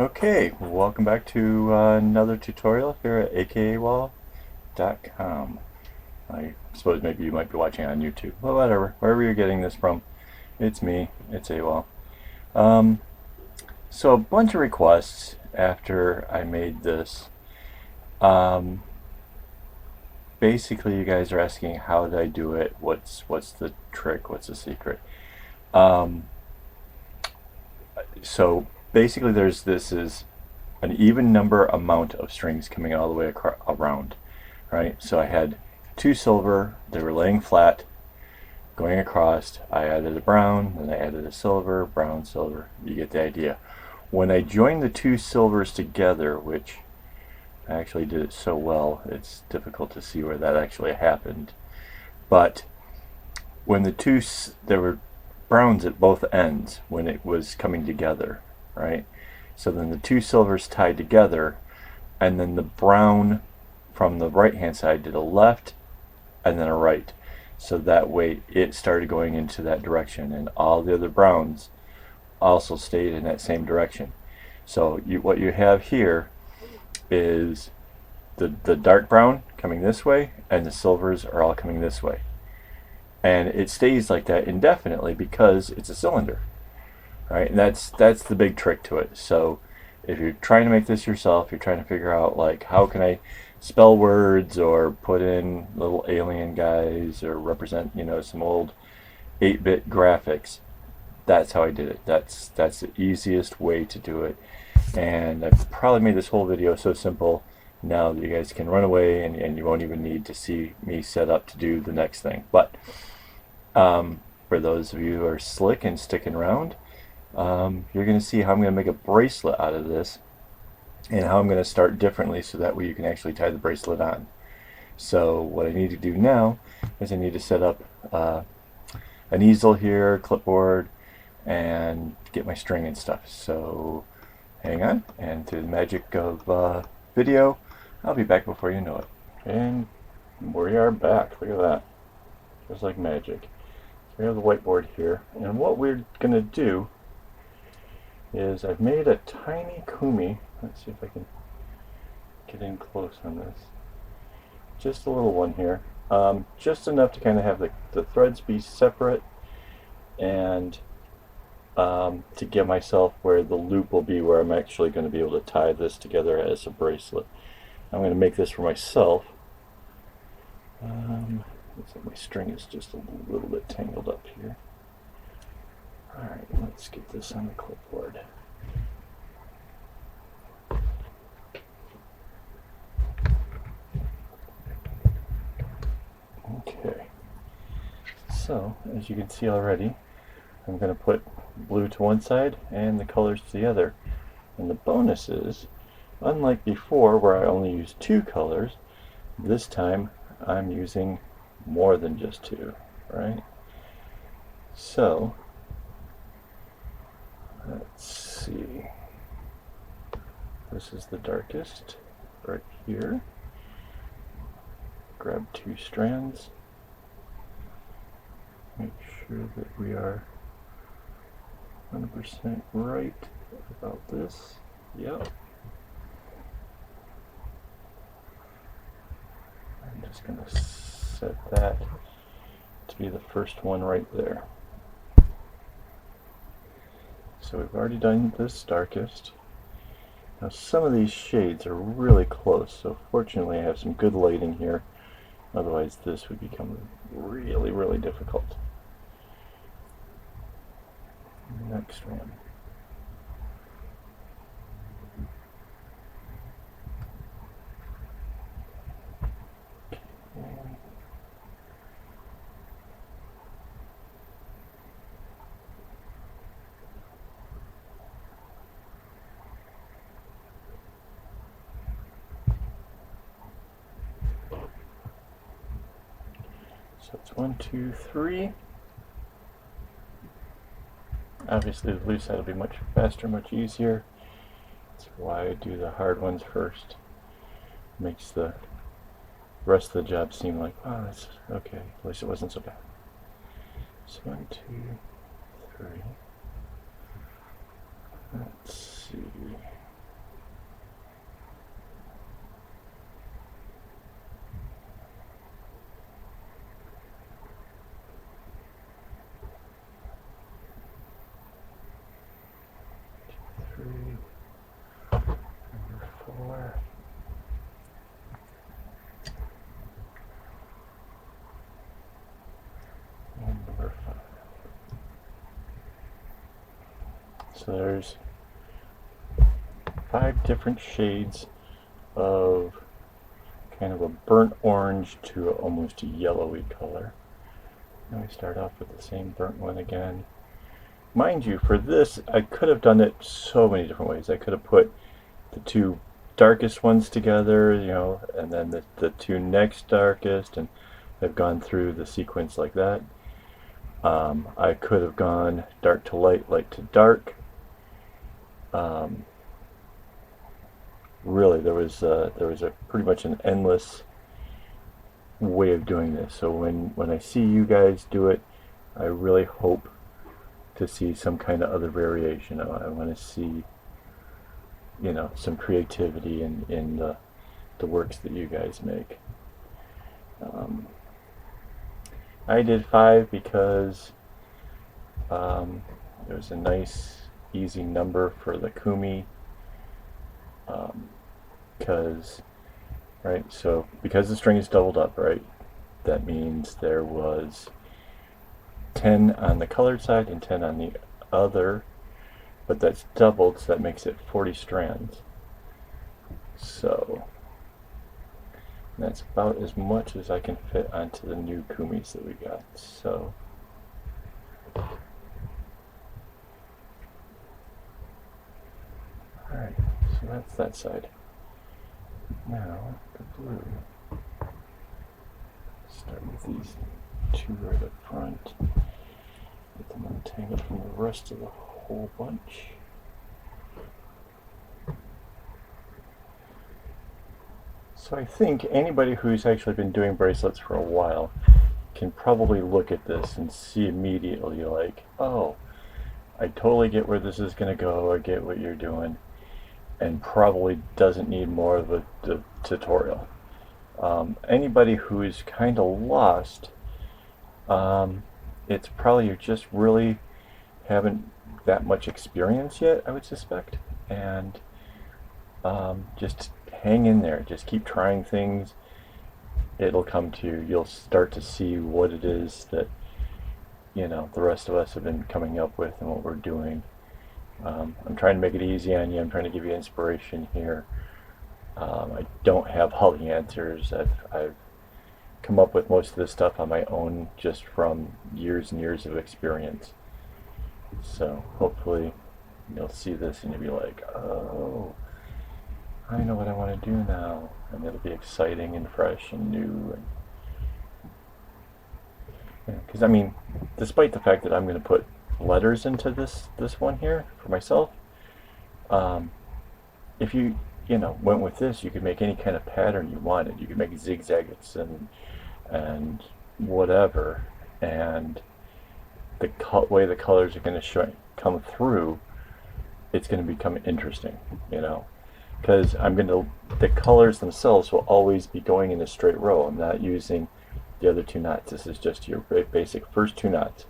Okay, welcome back to another tutorial here at AKAAWOL.com. I suppose maybe you might be watching on YouTube, but whatever, wherever you're getting this from, it's me, it's AWOL. So a bunch of requests after I made this. Basically, you guys are asking how did I do it, what's the trick, what's the secret. So basically this is an even number amount of strings coming all the way around, right? So I had two silver, they were laying flat, going across. I added a brown, then I added a silver, brown, silver. You get the idea. When I joined the two silvers together, which I actually did it so well, it's difficult to see where that actually happened. But when there were browns at both ends when it was coming together, right? So then the two silvers tied together, and then the brown from the right hand side did a left and then a right. So that way it started going into that direction, and all the other browns also stayed in that same direction. So what you have here is the dark brown coming this way, and the silvers are all coming this way. And it stays like that indefinitely because it's a cylinder, right? And that's the big trick to it. So if you're trying to make this yourself, you're trying to figure out like how can I spell words or put in little alien guys or represent, you know, some old 8-bit graphics, that's how I did it. That's the easiest way to do it. And I've probably made this whole video so simple now that you guys can run away and you won't even need to see me set up to do the next thing. But for those of you who are slick and sticking around, you're going to see how I'm going to make a bracelet out of this and how I'm going to start differently so that way you can actually tie the bracelet on. So what I need to do now is I need to set up an easel here, clipboard, and get my string and stuff. So hang on, and through the magic of video, I'll be back before you know it. And we are back. Look at that. Just like magic. We have the whiteboard here, and what we're going to do is I've made a tiny kumi. Let's see if I can get in close on this. Just a little one here. Just enough to kind of have the threads be separate, and to get myself where the loop will be where I'm actually going to be able to tie this together as a bracelet. I'm going to make this for myself. Looks like my string is just a little bit tangled up here. Alright, let's get this on the clipboard. Okay, so as you can see already, I'm going to put blue to one side and the colors to the other. And the bonus is, unlike before where I only used two colors, this time I'm using more than just two, right? So let's see. This is the darkest right here. Grab two strands. Make sure that we are 100% right about this. Yep. I'm just going to set that to be the first one right there. So we've already done this darkest. Now some of these shades are really close, so fortunately I have some good lighting here. Otherwise this would become really, really difficult. Next one. So it's 1, 2, 3. Obviously the loose side will be much faster, much easier. That's why I do the hard ones first. Makes the rest of the job seem like, oh, that's okay. At least it wasn't so bad. So 1, 2, 3. Let's see. So there's 5 different shades of kind of a burnt orange to almost a yellowy color. And we start off with the same burnt one again. Mind you, for this, I could have done it so many different ways. I could have put the 2 darkest ones together, you know, and then the 2 next darkest, and I've gone through the sequence like that. I could have gone dark to light, light to dark. Really, there was a pretty much an endless way of doing this. So when I see you guys do it, I really hope to see some kind of other variation. I want to see, you know, some creativity in the works that you guys make. I did 5 because it was a nice, easy number for the kumi. Because the string is doubled up, right? That means there was 10 on the colored side and 10 on the other, but that's doubled, so that makes it 40 strands. So that's about as much as I can fit onto the new kumis that we got. So alright, so that's that side. Now the blue. Start with these 2 right up front. Get them untangled from the rest of the whole bunch. So I think anybody who's actually been doing bracelets for a while can probably look at this and see immediately, like, oh, I totally get where this is going to go, I get what you're doing, and probably doesn't need more of a tutorial. Anybody who is kind of lost, it's probably you just really haven't that much experience yet, I would suspect, and just hang in there, just keep trying things. It'll come to you. You'll start to see what it is that, you know, the rest of us have been coming up with and what we're doing. I'm trying to make it easy on you. I'm trying to give you inspiration here. I don't have all the answers. I've come up with most of this stuff on my own, just from years and years of experience. So hopefully you'll see this and you'll be like, oh, I know what I want to do now, and it'll be exciting and fresh and new. Because I mean, despite the fact that I'm going to put letters into this one here for myself, if you went with this, you could make any kind of pattern you wanted. You could make zigzags and whatever, and the way the colors are going to come through, it's going to become interesting, you know. Because the colors themselves will always be going in a straight row. I'm not using the other 2 knots. This is just your basic first 2 knots.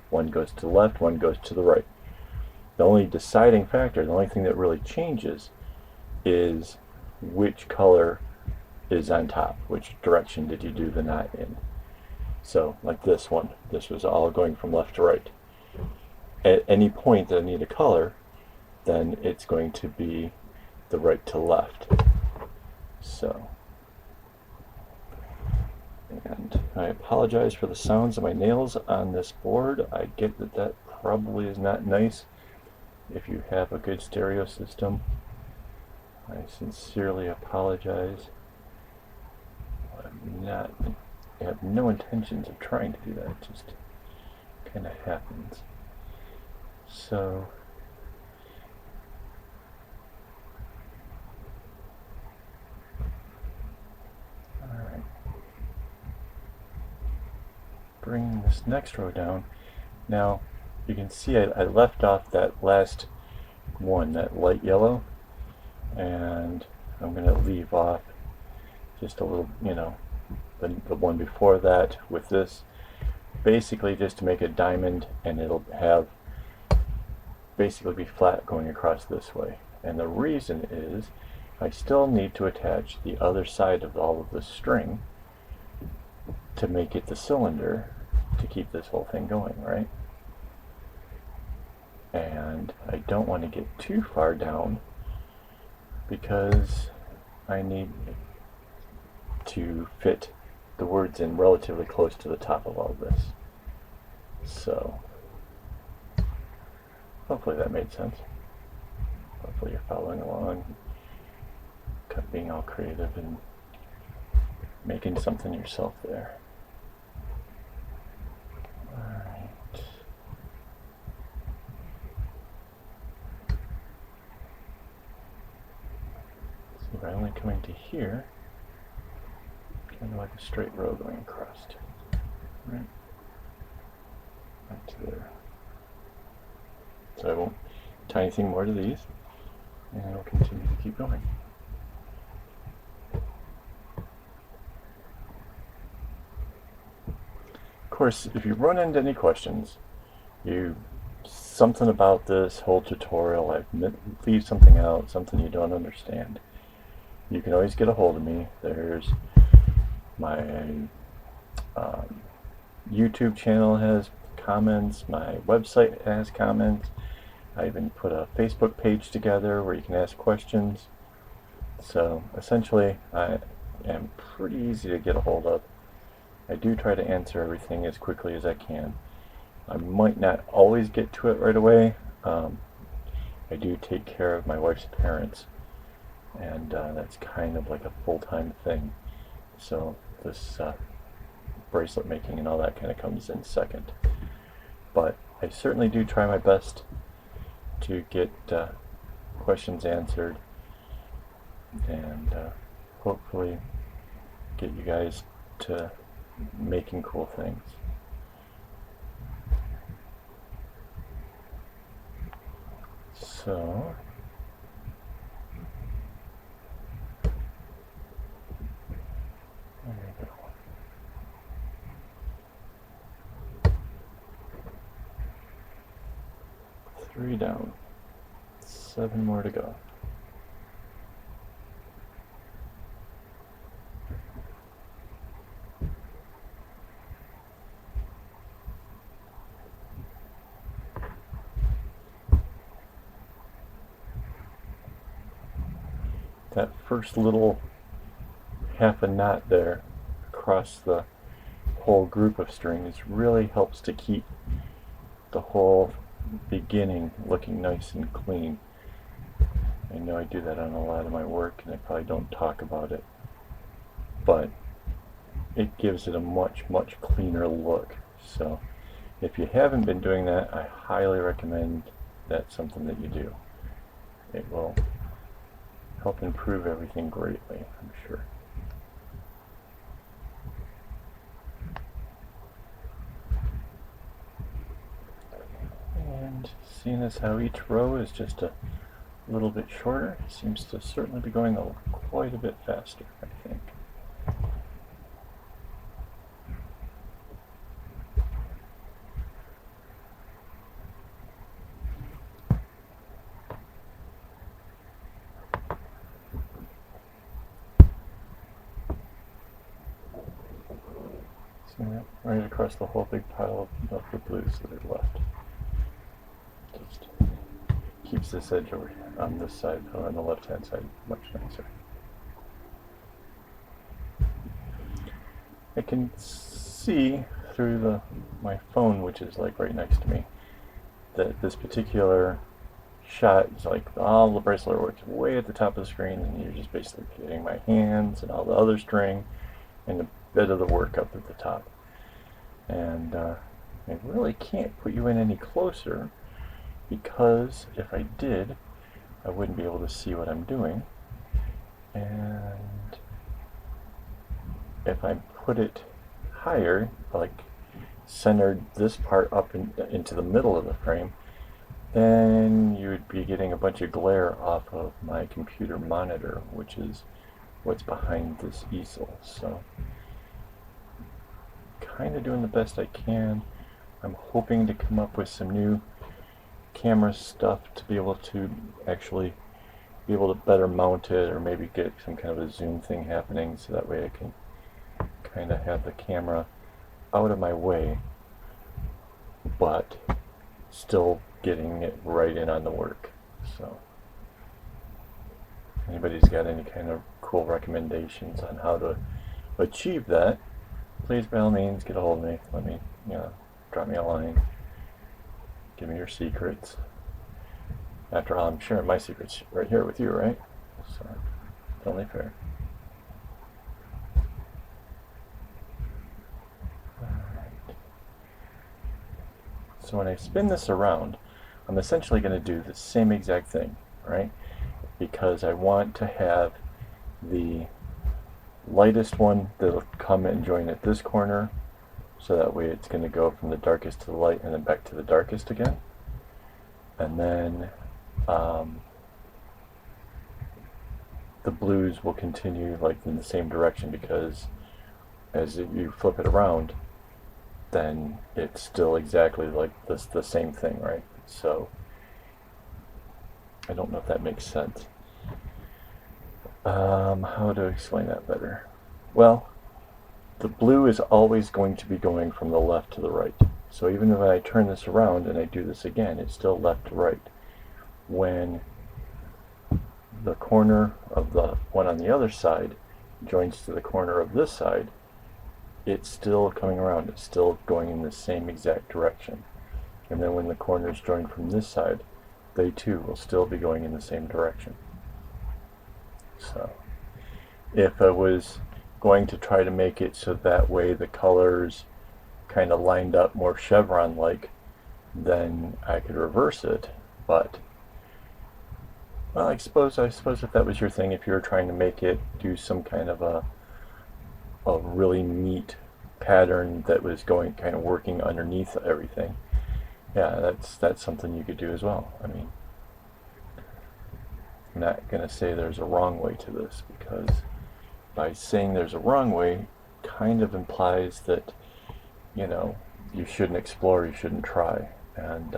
One goes to the left, one goes to the right. The only deciding factor, the only thing that really changes, is which color is on top, which direction did you do the knot in. So like this one, this was all going from left to right. At any point that I need a color, then it's going to be the right to left. So, and I apologize for the sounds of my nails on this board. I get that probably is not nice if you have a good stereo system. I sincerely apologize. I have no intentions of trying to do that. It just kind of happens. So alright. Bring this next row down. Now you can see I left off that last one, that light yellow, and I'm going to leave off just a little, you know, the one before that with this, basically just to make a diamond, and it'll have basically be flat going across this way. And the reason is I still need to attach the other side of all of the string to make it the cylinder to keep this whole thing going, right? and I don't want to get too far down because I need to fit the words in relatively close to the top of all this. So hopefully that made sense. Hopefully you're following along, being all creative and making something yourself there. Alright. So by only coming to here, kind of like a straight row going across. Right. Right to there. So I won't tie anything more to these, and I'll continue to keep going. Of course, if you run into any questions, something about this whole tutorial, I leave something out, something you don't understand, you can always get a hold of me. There's my YouTube channel has comments, my website has comments. I even put a Facebook page together where you can ask questions. So essentially, I am pretty easy to get a hold of. I do try to answer everything as quickly as I can. I might not always get to it right away. I do take care of my wife's parents, and that's kind of like a full-time thing. So this bracelet making and all that kind of comes in second. But I certainly do try my best to get questions answered, and hopefully get you guys to making cool things. So there you go. 3 down, 7 more to go. That first little half a knot there across the whole group of strings really helps to keep the whole beginning looking nice and clean. I know I do that on a lot of my work, and I probably don't talk about it, but it gives it a much cleaner look. So if you haven't been doing that, I highly recommend that's something that you do. It will help improve everything greatly, I'm sure. And seeing as how each row is just a little bit shorter, it seems to certainly be going quite a bit faster, I think. See that? Right across the whole big pile of the blues that are left. Just keeps this edge over here on this side, or on the left hand side, much nicer. I can see through my phone, which is like right next to me, that this particular shot is like all the bracelet works way at the top of the screen, and you're just basically getting my hands and all the other string and a bit of the work up at the top. And I really can't put you in any closer, because if I did, I wouldn't be able to see what I'm doing. And if I put it higher, like centered this part up into the middle of the frame, then you would be getting a bunch of glare off of my computer monitor, which is what's behind this easel. So kind of doing the best I can. I'm hoping to come up with some new camera stuff to be able to actually be able to better mount it, or maybe get some kind of a zoom thing happening, so that way I can kind of have the camera out of my way, but still getting it right in on the work. So anybody's got any kind of cool recommendations on how to achieve that, please by all means get a hold of me. Let me, drop me a line. Give me your secrets. After all, I'm sharing my secrets right here with you, right? So it's only fair. So when I spin this around, I'm essentially going to do the same exact thing, right? Because I want to have the lightest one that'll come and join at this corner, so that way it's going to go from the darkest to the light and then back to the darkest again. And then the blues will continue like in the same direction, because as you flip it around, then it's still exactly like this, the same thing, right? So I don't know if that makes sense. How to explain that better? Well, the blue is always going to be going from the left to the right. So even if I turn this around and I do this again, it's still left to right. When the corner of the one on the other side joins to the corner of this side, it's still coming around. It's still going in the same exact direction. And then when the corners join from this side, they too will still be going in the same direction. So if I was going to try to make it so that way the colors kind of lined up more chevron-like, then I could reverse it. But well, I suppose if that was your thing, if you were trying to make it do some kind of a really neat pattern that was going kind of working underneath everything, yeah, that's something you could do as well. I mean, I'm not going to say there's a wrong way to this, because by saying there's a wrong way kind of implies that, you shouldn't explore, you shouldn't try. And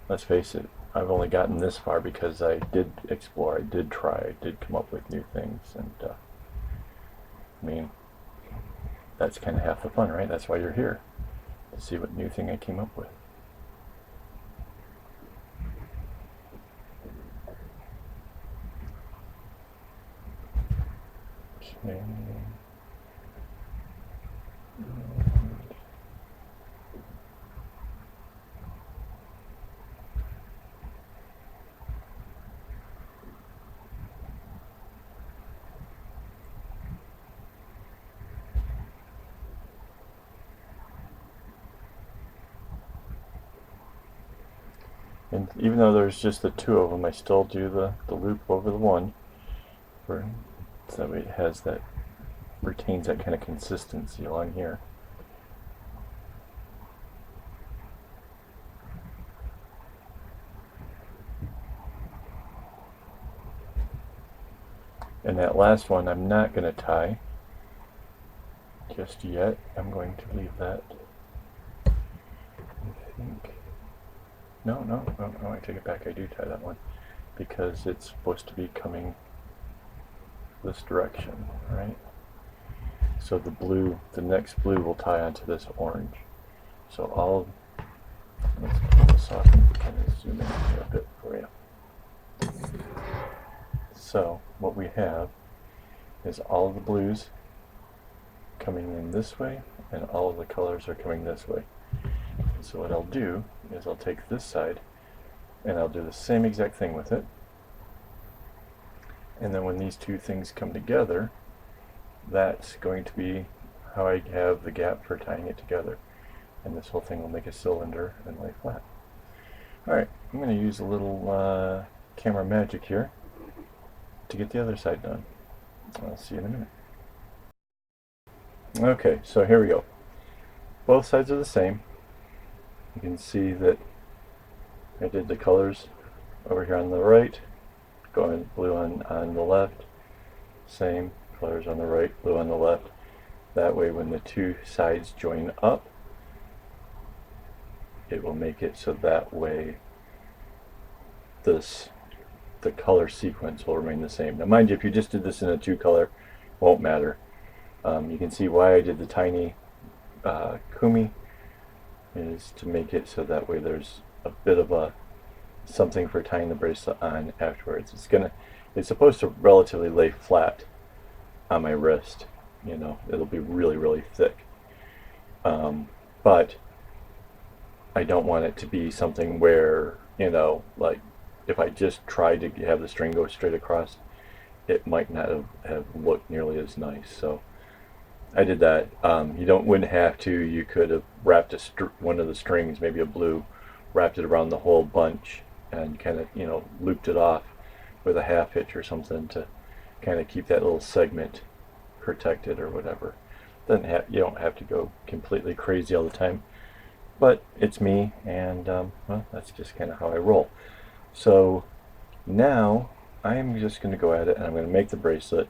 let's face it, I've only gotten this far because I did explore, I did try, I did come up with new things. And I mean, that's kind of half the fun, right? That's why you're here, to see what new thing I came up with. Okay. And even though there's just the two of them, I still do the loop over the one, so that way it has that, retains that kind of consistency along here. And that last one I'm not going to tie just yet. I'm going to leave that, I think. No, I take it back. I do tie that one, because it's supposed to be coming this direction, right? So the next blue will tie onto this orange. So let's pull this off and kind of zoom in here a bit for you. So what we have is all of the blues coming in this way, and all of the colors are coming this way. So what I'll do is I'll take this side and I'll do the same exact thing with it. And then when these two things come together, that's going to be how I have the gap for tying it together. And this whole thing will make a cylinder and lay flat. Alright, I'm going to use a little camera magic here to get the other side done. I'll see you in a minute. Okay, so here we go. Both sides are the same. You can see that I did the colors over here on the right, going blue on the left, same colors on the right, blue on the left. That way when the two sides join up, it will make it so that way the color sequence will remain the same. Now mind you, if you just did this in a two color, it won't matter. You can see why I did the tiny kumi. is to make it so that way there's a bit of a something for tying the bracelet on afterwards. It's supposed to relatively lay flat on my wrist. It'll be really, really thick. But I don't want it to be something where, like if I just tried to have the string go straight across, it might not have looked nearly as nice. So I did that. Wouldn't have to. You could have wrapped one of the strings, maybe a blue, wrapped it around the whole bunch and kind of, looped it off with a half hitch or something to kind of keep that little segment protected or whatever. You don't have to go completely crazy all the time. But it's me, and well, that's just kind of how I roll. So now I'm just going to go at it, and I'm going to make the bracelet,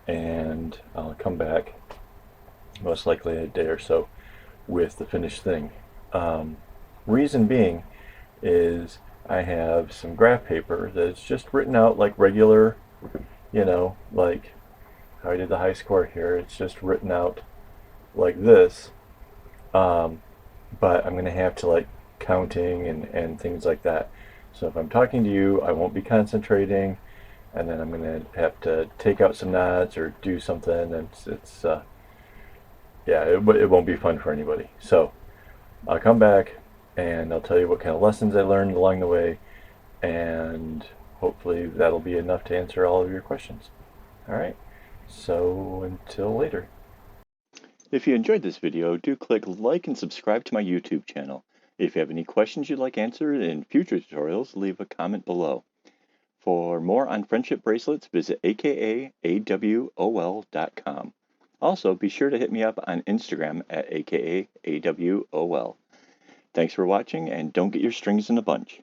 and I'll come back most likely in a day or so with the finished thing. Reason being is I have some graph paper that's just written out like regular, like how I did the high score here. It's just written out like this. But I'm going to have to like counting and things like that. So if I'm talking to you, I won't be concentrating, and then I'm going to have to take out some knots or do something, and it won't be fun for anybody. So I'll come back and I'll tell you what kind of lessons I learned along the way, and hopefully that'll be enough to answer all of your questions. All right, so until later. If you enjoyed this video, do click like and subscribe to my YouTube channel. If you have any questions you'd like answered in future tutorials, leave a comment below. For more on friendship bracelets, visit AKAAWOL.com. Also, be sure to hit me up on Instagram at AKAAWOL. Thanks for watching, and don't get your strings in a bunch.